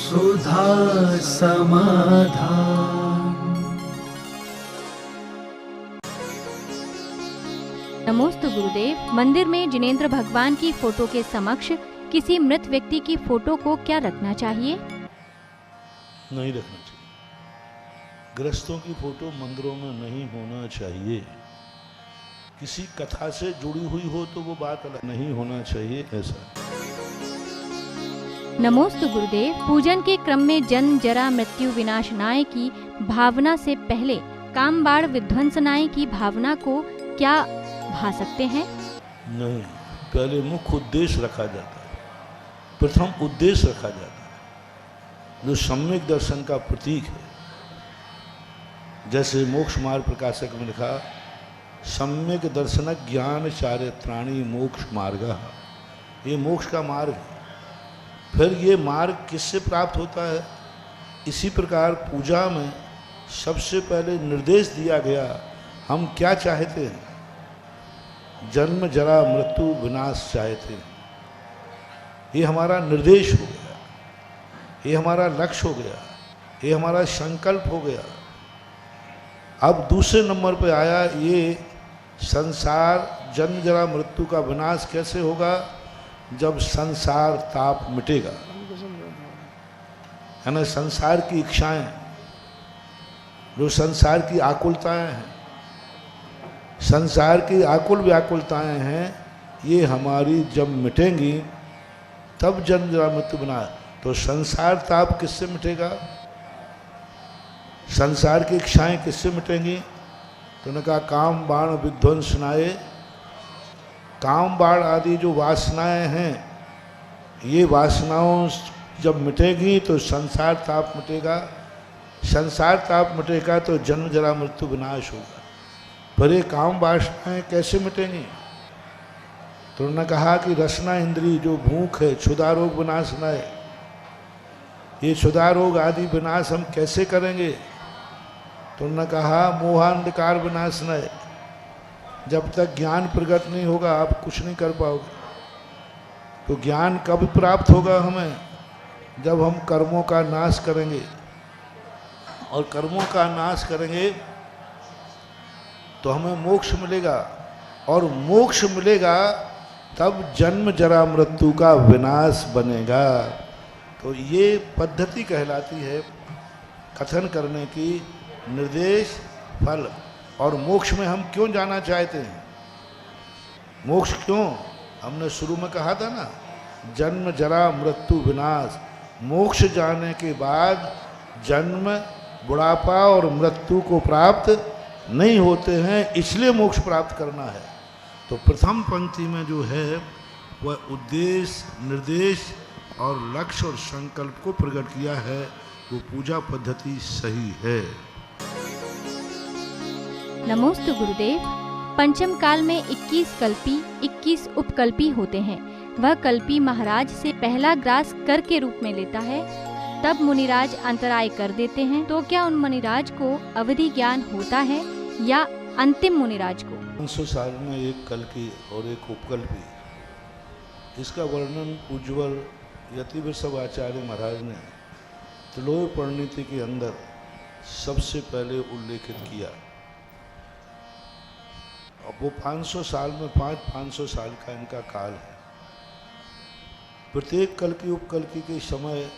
सुधा समाधान। नमोस्तु गुरुदेव। मंदिर में जिनेंद्र भगवान की फोटो के समक्ष किसी मृत व्यक्ति की फोटो को क्या रखना चाहिए? नहीं रखना चाहिए। गृहस्थों की फोटो मंदिरों में नहीं होना चाहिए। किसी कथा से जुड़ी हुई हो तो वो बात अलग, नहीं होना चाहिए ऐसा। नमोस्तु गुरुदेव। पूजन के क्रम में जन्म जरा मृत्यु विनाशनाय की भावना से पहले कामबाण विध्वंसनाय की भावना को क्या भा सकते हैं? नहीं, पहले मुख्य उद्देश्य रखा जाता है, प्रथम उद्देश्य रखा जाता है जो सम्यक दर्शन का प्रतीक है। जैसे मोक्ष मार्ग प्रकाशक में लिखा, सम्यक दर्शन ज्ञान चारित्राणी मोक्ष मार्ग। ये मोक्ष का मार्ग है। फिर ये मार्ग किससे प्राप्त होता है? इसी प्रकार पूजा में सबसे पहले निर्देश दिया गया, हम क्या चाहते हैं? जन्म जरा मृत्यु विनाश चाहते हैं। ये हमारा निर्देश हो गया, ये हमारा लक्ष्य हो गया, ये हमारा संकल्प हो गया। अब दूसरे नंबर पे आया ये संसार जन्म जरा मृत्यु का विनाश कैसे होगा? जब संसार ताप मिटेगा, है ना। संसार की इच्छाएं, जो संसार की आकुलताएं हैं, संसार की आकुल व्याकुलताएं हैं, ये हमारी जब मिटेंगी तब जन्म जरा मृत्यु बना। तो संसार ताप किससे मिटेगा? संसार की इच्छाएं किससे मिटेंगी? तो उन्होंने कहा काम बाण विध्वंसनाए। काम बाण आदि जो वासनाएं हैं, ये वासनाओं जब मिटेगी तो संसार ताप मिटेगा। संसार ताप मिटेगा तो जन्म जरा मृत्यु विनाश होगा। पर ये काम वासनाएं कैसे मिटेंगी? तो उन्होंने कहा कि रसना इंद्री जो भूख है, क्षुधा रोग विनाशना है। ये क्षुधा रोग आदि विनाश हम कैसे करेंगे? तो उन्होंने कहा मोहांधकार विनाशना है। जब तक ज्ञान प्रकट नहीं होगा आप कुछ नहीं कर पाओगे। तो ज्ञान कब प्राप्त होगा हमें? जब हम कर्मों का नाश करेंगे। और कर्मों का नाश करेंगे तो हमें मोक्ष मिलेगा। और मोक्ष मिलेगा तब जन्म जरा मृत्यु का विनाश बनेगा। तो ये पद्धति कहलाती है कथन करने की, निर्देश, फल। और मोक्ष में हम क्यों जाना चाहते हैं? मोक्ष क्यों? हमने शुरू में कहा था ना, जन्म जरा मृत्यु विनाश। मोक्ष जाने के बाद जन्म, बुढ़ापा और मृत्यु को प्राप्त नहीं होते हैं, इसलिए मोक्ष प्राप्त करना है। तो प्रथम पंक्ति में जो है वह उद्देश्य, निर्देश और लक्ष्य और संकल्प को प्रकट किया है। वो पूजा पद्धति सही है। नमोस्तु गुरुदेव। पंचम काल में 21 कल्पी, 21 उपकल्पी होते हैं। वह कल्पी महाराज से पहला ग्रास कर के रूप में लेता है, तब मुनिराज अंतराय कर देते हैं। तो क्या उन मुनिराज को अवधि ज्ञान होता है या अंतिम मुनिराज को? 500 साल में एक कल्की और एक उपकल्पी, इसका वर्णन उज्ज्वल यतिवृषभ आचार्य महाराज ने त्रिलोय परिणति के अंदर सबसे पहले उल्लेखित किया। अब वो 500 साल में 500 साल का इनका काल है। प्रत्येक कल्की उपकल्की के समय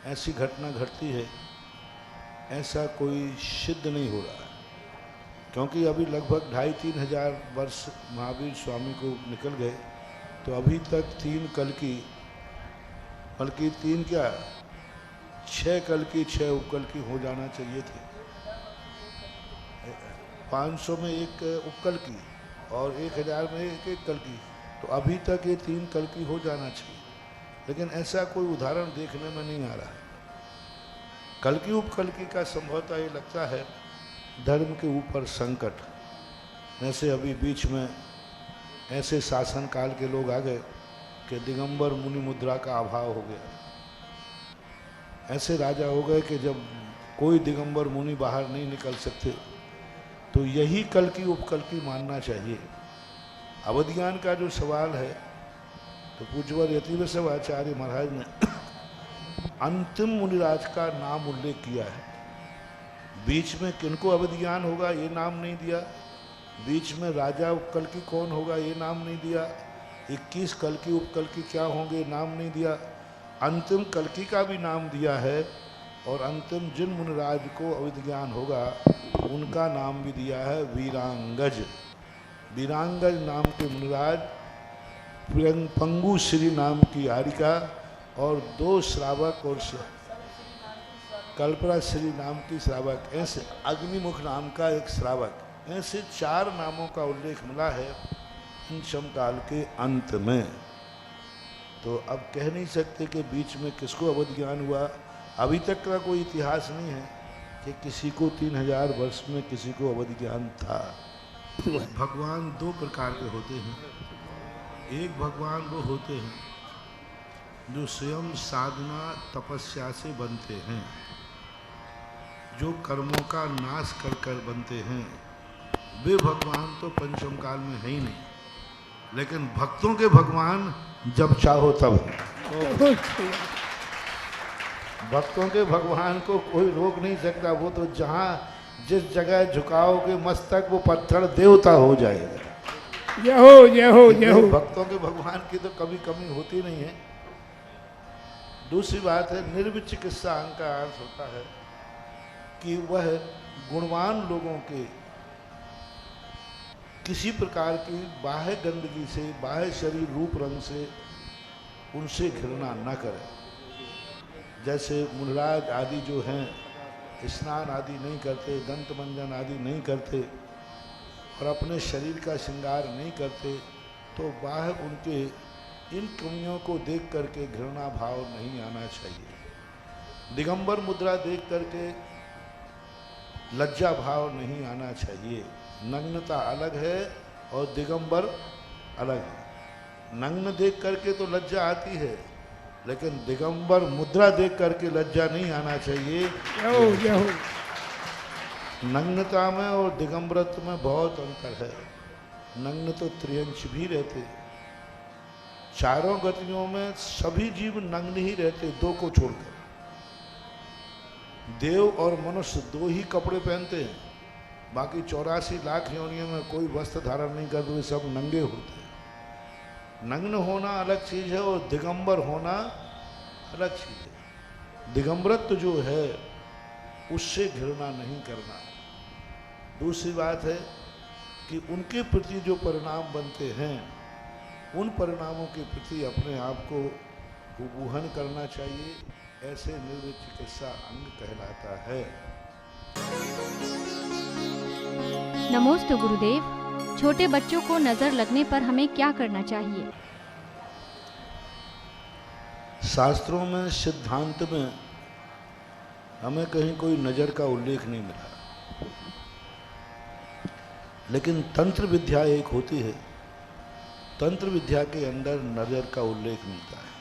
ऐसी घटना घटती है, ऐसा कोई सिद्ध नहीं हो रहा है। क्योंकि अभी लगभग 2,500-3 हजार वर्ष महावीर स्वामी को निकल गए, तो अभी तक 3 कल्की, बल्कि 3 क्या 6 कल्की 6 उपकल्की हो जाना चाहिए थे। 500 में एक उपकल्की और 1000 में एक कल्की, तो अभी तक ये 3 कल्की हो जाना चाहिए। लेकिन ऐसा कोई उदाहरण देखने में नहीं आ रहा है। कल्की उपकल्की का संभवतः ये लगता है धर्म के ऊपर संकट। जैसे अभी बीच में ऐसे शासन काल के लोग आ गए कि दिगंबर मुनि मुद्रा का अभाव हो गया। ऐसे राजा हो गए कि जब कोई दिगंबर मुनि बाहर नहीं निकल सकते, तो यही कल्की उपकल्की मानना चाहिए। अवधिज्ञान का जो सवाल है, तो पूज्यवर यतिवृषभ आचार्य महाराज ने अंतिम मुनिराज का नाम उल्लेख किया है। बीच में किनको अवधि ज्ञान होगा ये नाम नहीं दिया, बीच में राजा उपकल्की कौन होगा ये नाम नहीं दिया, 21 कल्की उपकल्की क्या होंगे नाम नहीं दिया। अंतिम कल्की का भी नाम दिया है और अंतिम जिन मुनिराज को अवधि ज्ञान होगा उनका नाम भी दिया है वीरांगज। वीरांगज नाम के मुनिराज, पंगु श्री नाम की हारिका और 2 श्रावक और कल्पना श्री नाम की श्रावक, ऐसे अग्निमुख नाम का एक श्रावक, ऐसे 4 नामों का उल्लेख मिला है पंचम काल के अंत में। तो अब कह नहीं सकते कि बीच में किसको अवधि ज्ञान हुआ। अभी तक का कोई इतिहास नहीं है कि किसी को 3000 वर्ष में किसी को अवधि ज्ञान था। भगवान 2 प्रकार के होते हैं। एक भगवान वो होते हैं जो स्वयं साधना तपस्या से बनते हैं, जो कर्मों का नाश कर कर बनते हैं। वे भगवान तो पंचम काल में है ही नहीं, लेकिन भक्तों के भगवान जब चाहो तब। भक्तों के भगवान को कोई रोक नहीं सकता। वो तो जहाँ जिस जगह झुकाओगे मस्तक वो पत्थर देवता हो जाएगा। जय हो जय हो जय हो। भक्तों के भगवान की तो कभी कमी होती नहीं है। दूसरी बात है निर्विचिकित्सा अंग का अर्थ होता है कि वह गुणवान लोगों के किसी प्रकार की बाह्य गंदगी से, बाह्य शरीर रूप रंग से उनसे घृणा न करे। जैसे मुनिराज आदि जो हैं स्नान आदि नहीं करते, दंत मंजन आदि नहीं करते और अपने शरीर का श्रृंगार नहीं करते, तो बाह्य उनके इन कमियों को देख करके घृणा भाव नहीं आना चाहिए। दिगंबर मुद्रा देख करके लज्जा भाव नहीं आना चाहिए। नग्नता अलग है और दिगंबर अलग है। नग्न देख करके तो लज्जा आती है, लेकिन दिगंबर मुद्रा देख करके लज्जा नहीं आना चाहिए। नग्नता में और दिगंबरत्व में बहुत अंतर है। नग्न तो त्रियंश भी रहते, चारों गतियों में सभी जीव नग्न ही रहते, 2 को छोड़कर। देव और मनुष्य 2 ही कपड़े पहनते हैं, बाकी 84 लाख योनियों में कोई वस्त्र धारण नहीं करते, वे सब नंगे होते हैं। नग्न होना अलग चीज है और दिगंबर होना अलग चीज है। दिगंबरत्व जो है उससे घृणा नहीं करना। दूसरी बात है कि उनके प्रति जो परिणाम बनते हैं उन परिणामों के प्रति अपने आप को उबूहन करना चाहिए। ऐसे निर्विचिकित्सा अंग कहलाता है। नमोस्तु गुरुदेव। छोटे बच्चों को नजर लगने पर हमें क्या करना चाहिए? शास्त्रों में, सिद्धांत में हमें कहीं कोई नजर का उल्लेख नहीं मिला, लेकिन तंत्र विद्या एक होती है, तंत्र विद्या के अंदर नजर का उल्लेख मिलता है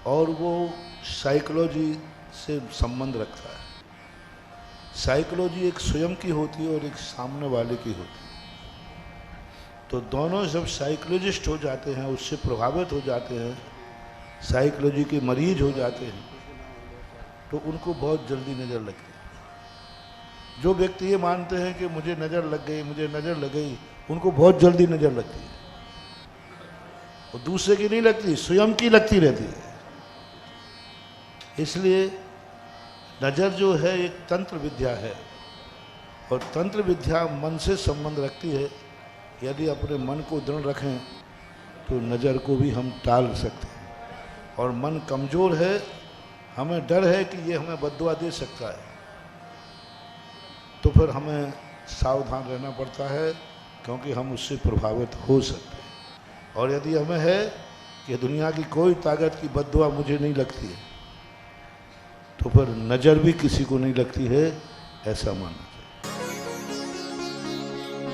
और वो साइकोलॉजी से संबंध रखता है। साइकोलॉजी एक स्वयं की होती है और एक सामने वाले की होती है। तो दोनों जब साइकोलॉजिस्ट हो जाते हैं, उससे प्रभावित हो जाते हैं, साइकोलॉजी के मरीज हो जाते हैं, तो उनको बहुत जल्दी नज़र लगती है। जो व्यक्ति ये मानते हैं कि मुझे नज़र लग गई, मुझे नज़र लग गई, उनको बहुत जल्दी नज़र लगती है। और दूसरे की नहीं लगती, स्वयं की लगती रहती है। इसलिए नज़र जो है एक तंत्र विद्या है और तंत्र विद्या मन से संबंध रखती है। यदि अपने मन को दृढ़ रखें तो नज़र को भी हम टाल सकते हैं। और मन कमज़ोर है, हमें डर है कि ये हमें बद्दुआ दे सकता है, तो फिर हमें सावधान रहना पड़ता है, क्योंकि हम उससे प्रभावित हो सकते हैं। और यदि हमें है कि दुनिया की कोई ताकत की बद्दुआ मुझे नहीं लगती है, तो फिर नज़र भी किसी को नहीं लगती है, ऐसा मानना चाहिए।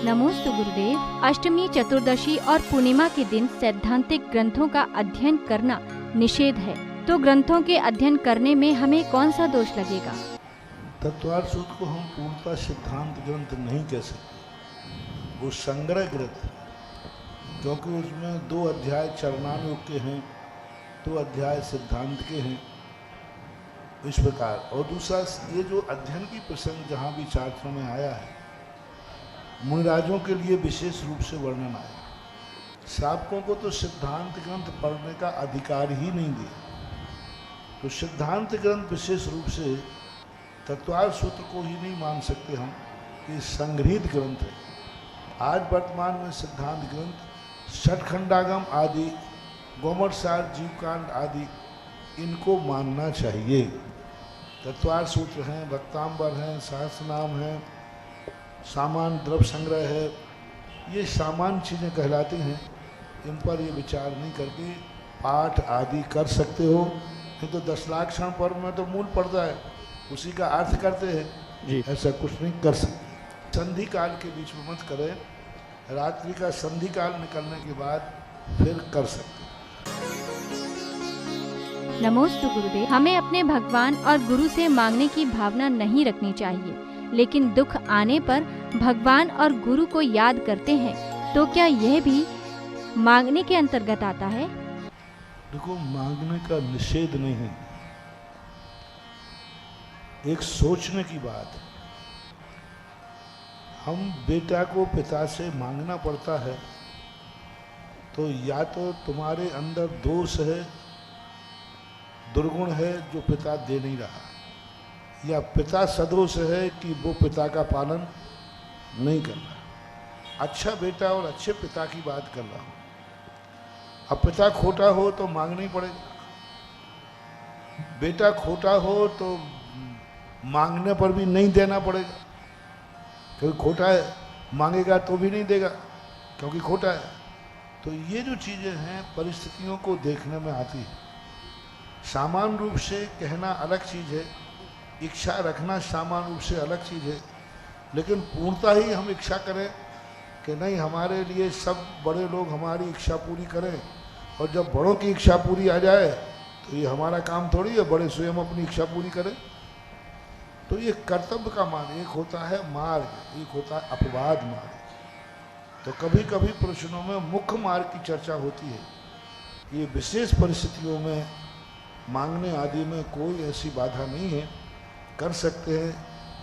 नमोस्तु गुरुदेव। अष्टमी, चतुर्दशी और पूर्णिमा के दिन सैद्धांतिक ग्रंथों का अध्ययन करना निषेध है, तो ग्रंथों के अध्ययन करने में हमें कौन सा दोष लगेगा? तत्वार्थ सूत्र को हम पूर्णतः सिद्धांत ग्रंथ नहीं कह सकते, वो संग्रह ग्रंथ है, क्योंकि उसमें 2 अध्याय चरणानुग के हैं, 2 अध्याय सिद्धांत के हैं इस प्रकार। और दूसरा, ये जो अध्ययन की प्रसंग जहाँ भी शास्त्रों में आया है, मुनिराजों के लिए विशेष रूप से वर्णन आया। श्रावकों को तो सिद्धांत ग्रंथ पढ़ने का अधिकार ही नहीं दिया, तो सिद्धांत ग्रंथ विशेष रूप से तत्वार सूत्र को ही नहीं मान सकते हम कि संग्रहित ग्रंथ है। आज वर्तमान में सिद्धांत ग्रंथ षटखंडागम आदि, गोमटसार, जीवकांड आदि, इनको मानना चाहिए। तत्वार सूत्र हैं, भक्तांबर हैं, सहस्रनाम हैं, सामान द्रव्य संग्रह है, ये सामान्य चीज़ें कहलाती हैं। इन पर ये विचार नहीं करके पाठ आदि कर सकते हो। नहीं तो 10 लाख क्षण पर्व में तो मूल पड़ता है, उसी का अर्थ करते हैं जी, ऐसा कुछ नहीं कर सकते। संधि काल के बीच में मत करें, रात्रि का संधि काल निकलने के बाद फिर कर सकते। नमोस्तु गुरुदेव। हमें अपने भगवान और गुरु से मांगने की भावना नहीं रखनी चाहिए, लेकिन दुख आने पर भगवान और गुरु को याद करते हैं, तो क्या यह भी मांगने के अंतर्गत आता है? देखो, मांगने का निषेध नहीं है, एक सोचने की बात है। हम बेटा को पिता से मांगना पड़ता है तो या तो तुम्हारे अंदर दोष है, दुर्गुण है जो पिता दे नहीं रहा, या पिता सदोष है कि वो पिता का पालन नहीं कर रहा। अच्छा बेटा और अच्छे पिता की बात कर रहा हूँ। अब पिता खोटा हो तो मांगना ही पड़ेगा, बेटा खोटा हो तो मांगने पर भी नहीं देना पड़ेगा, क्योंकि खोटा है, मांगेगा तो भी नहीं देगा क्योंकि खोटा है। तो ये जो चीज़ें हैं परिस्थितियों को देखने में आती है। सामान्य रूप से कहना अलग चीज़ है, इच्छा रखना सामान्य रूप से अलग चीज़ है, लेकिन पूर्णता ही हम इच्छा करें कि नहीं हमारे लिए सब बड़े लोग हमारी इच्छा पूरी करें, और जब बड़ों की इच्छा पूरी आ जाए तो ये हमारा काम थोड़ी है, बड़े स्वयं अपनी इच्छा पूरी करें। तो ये कर्तव्य का मार्ग, एक होता है मार्ग, एक होता है अपवाद मार्ग। तो कभी कभी प्रश्नों में मुख्य मार्ग की चर्चा होती है। ये विशेष परिस्थितियों में मांगने आदि में कोई ऐसी बाधा नहीं है, कर सकते हैं।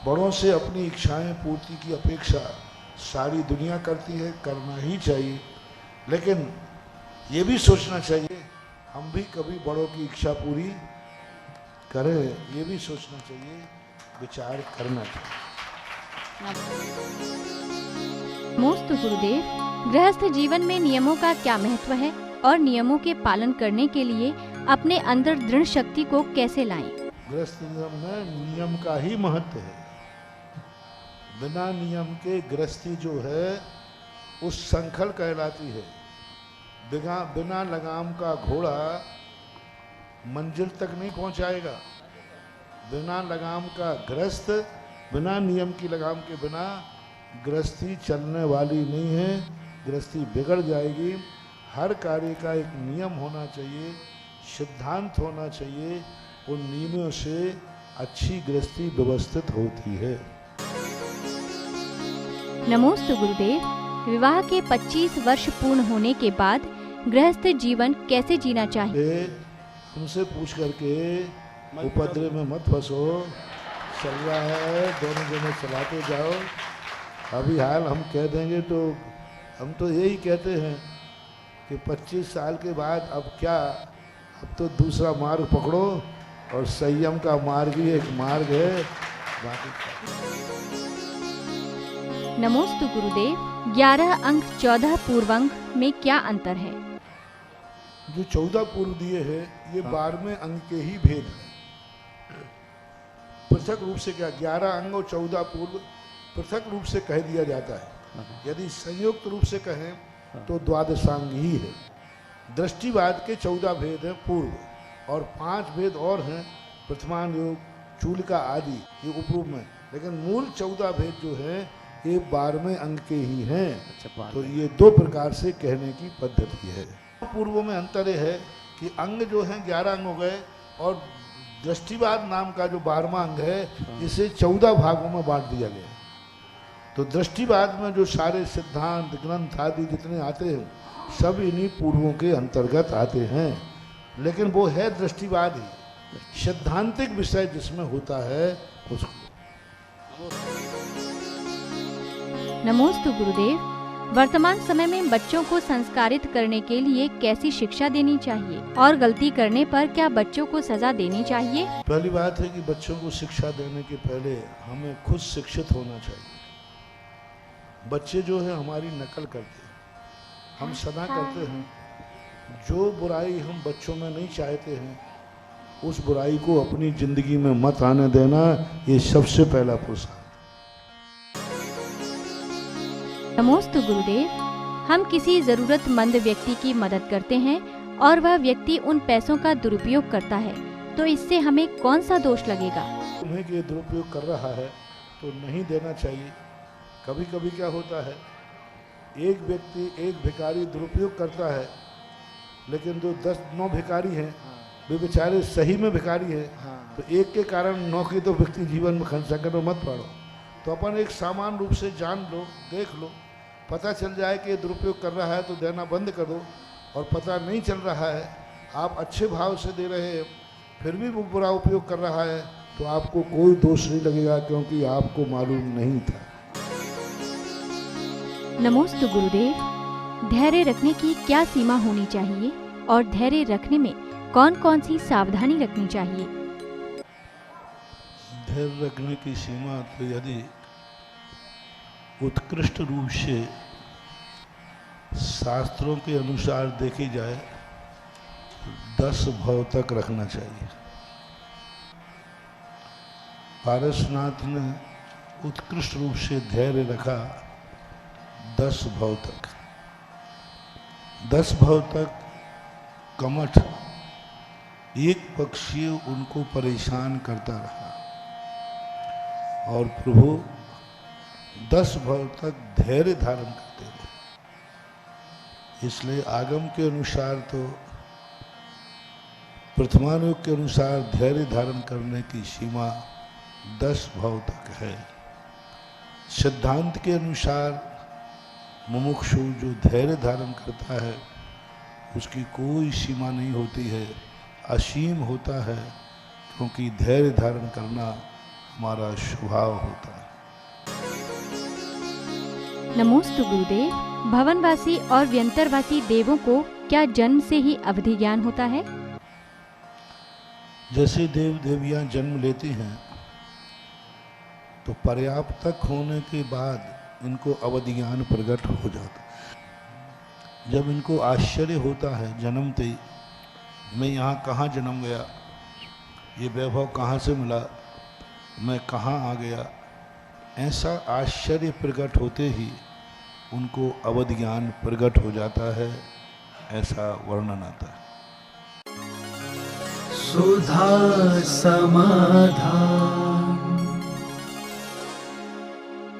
बड़ों से अपनी इच्छाएं पूर्ति की अपेक्षा सारी दुनिया करती है, करना ही चाहिए, लेकिन ये भी सोचना चाहिए हम भी कभी बड़ों की इच्छा पूरी करें, ये भी सोचना चाहिए, विचार करना चाहिए। नमोस्तु गुरुदेव। गृहस्थ जीवन में नियमों का क्या महत्व है और नियमों के पालन करने के लिए अपने अंदर दृढ़ शक्ति को कैसे लाएं? गृहस्थ जीवन में नियम का ही महत्व है। बिना नियम के गृहस्थी जो है उस संखल कहलाती है। बिना लगाम का घोड़ा मंजिल तक नहीं पहुंचाएगा। बिना लगाम का गृहस्थ, बिना नियम की लगाम के बिना गृहस्थी चलने वाली नहीं है, गृहस्थी बिगड़ जाएगी। हर कार्य का एक नियम होना चाहिए, सिद्धांत होना चाहिए, उन नियमों से अच्छी गृहस्थी व्यवस्थित होती है। नमोस्तु गुरुदेव। विवाह के 25 वर्ष पूर्ण होने के बाद गृहस्थ जीवन कैसे जीना चाहिए? हमसे पूछ करके उपद्रव में मत फंसो, चल रहा है, दोनों जने चलाते जाओ। अभी हाल हम कह देंगे तो हम तो यही कहते हैं कि 25 साल के बाद अब क्या, अब तो दूसरा मार्ग पकड़ो, और संयम का मार्ग ही एक मार्ग है, बाकी। नमोस्तु गुरुदेव। 11 अंक 14 पूर्वांक में क्या अंतर है? जो 14 पूर्व दिए हैं ये 12वें अंग के ही भेद हैं। पृथक रूप से क्या 11 अंग और 14 पूर्व पृथक रूप से कह दिया जाता है। यदि संयुक्त रूप से कहें तो द्वादशांग ही है। दृष्टिवाद के 14 भेद हैं पूर्व, और 5 भेद और हैं प्रथमान योग, चूलिका आदि, ये उपरूप में। लेकिन मूल 14 भेद जो है ये 12वें अंग के ही हैं। अच्छा, तो ये 2 प्रकार से कहने की पद्धति है। पूर्वों में अंतर है कि अंग जो हैं 11 अंग हो गए, और दृष्टिवाद नाम का जो 12वां अंग है इसे 14 भागों में बांट दिया गया। तो दृष्टिवाद में जो सारे सिद्धांत ग्रंथ आदि जितने आते हैं सब इन्हीं पूर्वों के अंतर्गत आते हैं, लेकिन वो है दृष्टिवाद ही। सिद्धांतिक विषय जिसमें होता है उसको। नमोस्तु गुरुदेव। वर्तमान समय में बच्चों को संस्कारित करने के लिए कैसी शिक्षा देनी चाहिए और गलती करने पर क्या बच्चों को सजा देनी चाहिए? पहली बात है कि बच्चों को शिक्षा देने के पहले हमें खुद शिक्षित होना चाहिए। बच्चे जो है हमारी नकल करते हैं। हम सदा करते हैं जो बुराई हम बच्चों में नहीं चाहते हैं उस बुराई को अपनी जिंदगी में मत आने देना, ये सबसे पहला पुरुषार्थ। नमोस्तु गुरुदेव। हम किसी जरूरतमंद व्यक्ति की मदद करते हैं और वह व्यक्ति उन पैसों का दुरुपयोग करता है, तो इससे हमें कौन सा दोष लगेगा? उन्हें ये दुरुपयोग कर रहा है तो नहीं देना चाहिए। कभी कभी क्या होता है, एक व्यक्ति एक भिखारी दुरुपयोग करता है, लेकिन जो 10-9 भिखारी हैं वे बेचारे सही में भिखारी हैं, तो एक के कारण 9 की तो व्यक्ति जीवन में संकट में मत पड़ो। तो अपन एक सामान्य रूप से जान लो, देख लो, पता चल जाए कि ये दुरुपयोग कर रहा है तो देना बंद कर दो। और पता नहीं चल रहा है, आप अच्छे भाव से दे रहे हैं फिर भी वो बुरा उपयोग कर रहा है, तो आपको कोई दोष नहीं लगेगा, क्योंकि आपको मालूम नहीं था। नमोस्तु गुरुदेव। धैर्य रखने की क्या सीमा होनी चाहिए और धैर्य रखने में कौन कौन सी सावधानी रखनी चाहिए? धैर्य रखने की सीमा तो यदि उत्कृष्ट रूप से शास्त्रों के अनुसार देखी जाए तो 10 भाव तक रखना चाहिए। पारसनाथ ने उत्कृष्ट रूप से धैर्य रखा 10 भाव तक। 10 भाव तक कमठ एक पक्षीय उनको परेशान करता रहा और प्रभु 10 भाव तक धैर्य धारण करते रहे। इसलिए आगम के अनुसार तो प्रथमानुग के अनुसार धैर्य धारण करने की सीमा 10 भाव तक है। सिद्धांत के अनुसार मुमुक्षु जो धैर्य धारण करता है उसकी कोई सीमा नहीं होती है, असीम होता है, क्योंकि धैर्य धारण करना हमारा स्वभाव होता है। नमोस्तु गुरुदेव। भवनवासी और व्यंतरवासी देवों को क्या जन्म से ही अवधि ज्ञान होता है? जैसे देव देवियां जन्म लेती हैं तो पर्याप्त तक होने के बाद इनको अवधि ज्ञान प्रकट हो जाता है। जब इनको आश्चर्य होता है जन्मते ही, मैं यहाँ कहाँ जन्म गया, ये वैभव कहाँ से मिला, मैं कहाँ आ गया, ऐसा आश्चर्य प्रकट होते ही उनको अवधि ज्ञान प्रकट हो जाता है, ऐसा वर्णन आता है। सुधा समाधान